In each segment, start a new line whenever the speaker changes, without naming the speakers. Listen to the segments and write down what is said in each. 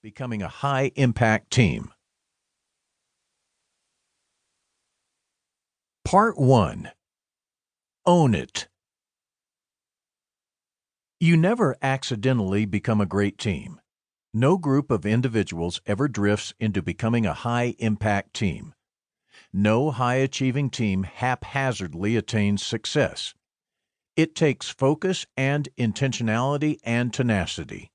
Becoming a high-impact team. Part 1. Own it. You never accidentally become a great team. No group of individuals ever drifts into becoming a high-impact team. No high-achieving team haphazardly attains success. It takes focus and intentionality and tenacity.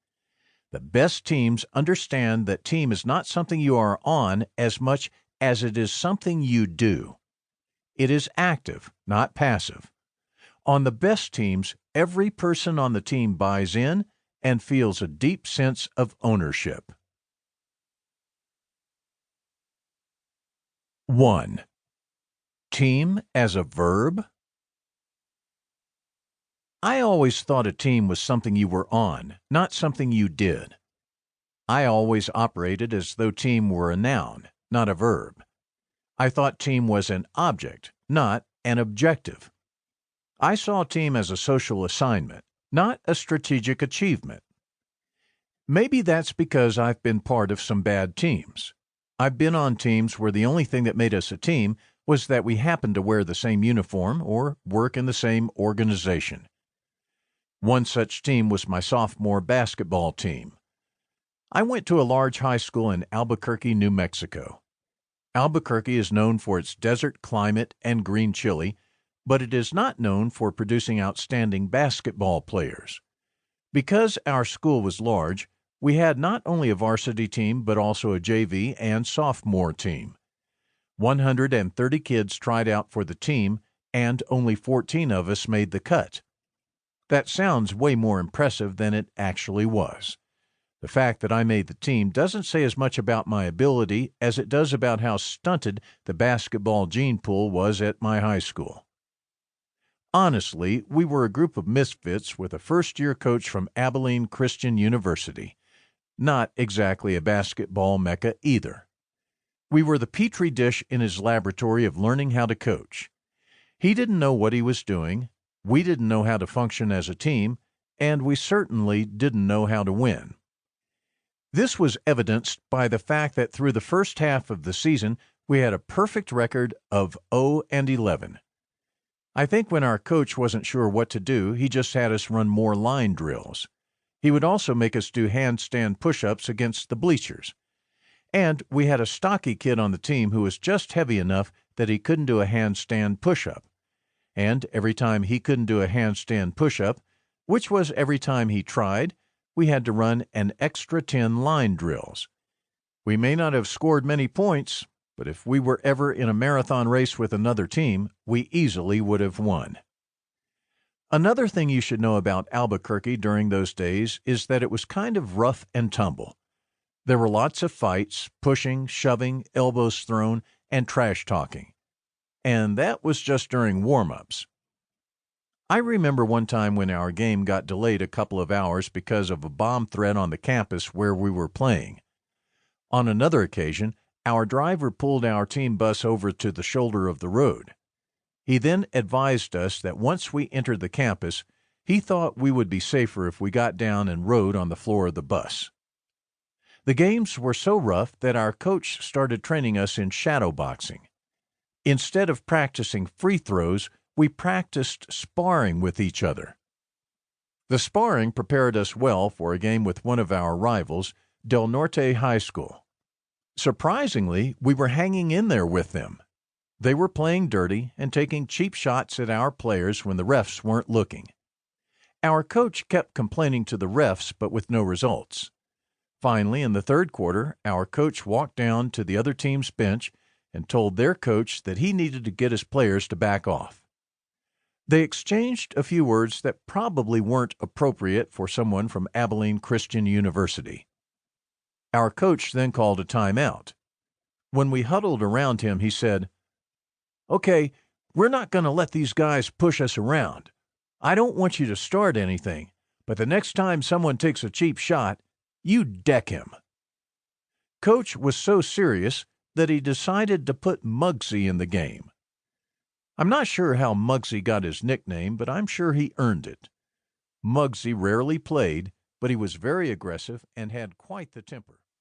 The best teams understand that team is not something you are on as much as it is something you do. It is active, not passive. On the best teams, every person on the team buys in and feels a deep sense of ownership. 1. Team as a verb? I always thought a team was something you were on, not something you did. I always operated as though team were a noun, not a verb. I thought team was an object, not an objective. I saw team as a social assignment, not a strategic achievement. Maybe that's because I've been part of some bad teams. I've been on teams where the only thing that made us a team was that we happened to wear the same uniform or work in the same organization. One such team was my sophomore basketball team. I went to a large high school in Albuquerque, New Mexico. Albuquerque is known for its desert climate and green chili, but it is not known for producing outstanding basketball players. Because our school was large, we had not only a varsity team but also a JV and sophomore team. 130 kids tried out for the team, and only 14 of us made the cut. That sounds way more impressive than it actually was. The fact that I made the team doesn't say as much about my ability as it does about how stunted the basketball gene pool was at my high school. Honestly, we were a group of misfits with a first-year coach from Abilene Christian University. Not exactly a basketball mecca either. We were the petri dish in his laboratory of learning how to coach. He didn't know what he was doing, we didn't know how to function as a team, and we certainly didn't know how to win. This was evidenced by the fact that through the first half of the season, we had a perfect record of 0-11. I think when our coach wasn't sure what to do, he just had us run more line drills. He would also make us do handstand push-ups against the bleachers. And we had a stocky kid on the team who was just heavy enough that he couldn't do a handstand push-up. And every time he couldn't do a handstand push-up, which was every time he tried, we had to run an extra 10 line drills. We may not have scored many points, but if we were ever in a marathon race with another team, we easily would have won. Another thing you should know about Albuquerque during those days is that it was kind of rough and tumble. There were lots of fights, pushing, shoving, elbows thrown, and trash talking. And that was just during warm-ups. I remember one time when our game got delayed a couple of hours because of a bomb threat on the campus where we were playing. On another occasion, our driver pulled our team bus over to the shoulder of the road. He then advised us that once we entered the campus, he thought we would be safer if we got down and rode on the floor of the bus. The games were so rough that our coach started training us in shadow boxing. Instead of practicing free throws, we practiced sparring with each other. The sparring prepared us well for a game with one of our rivals, Del Norte High School. Surprisingly, we were hanging in there with them. They were playing dirty and taking cheap shots at our players when the refs weren't looking. Our coach kept complaining to the refs, but with no results. Finally, in the third quarter, our coach walked down to the other team's bench and told their coach that he needed to get his players to back off. They exchanged a few words that probably weren't appropriate for someone from Abilene Christian University. Our coach then called a timeout. When we huddled around him, he said, "Okay, we're not going to let these guys push us around. I don't want you to start anything, but the next time someone takes a cheap shot, you deck him." Coach was so serious that he decided to put Muggsy in the game. I'm not sure how Muggsy got his nickname, but I'm sure he earned it. Muggsy rarely played, but he was very aggressive and had quite the temper.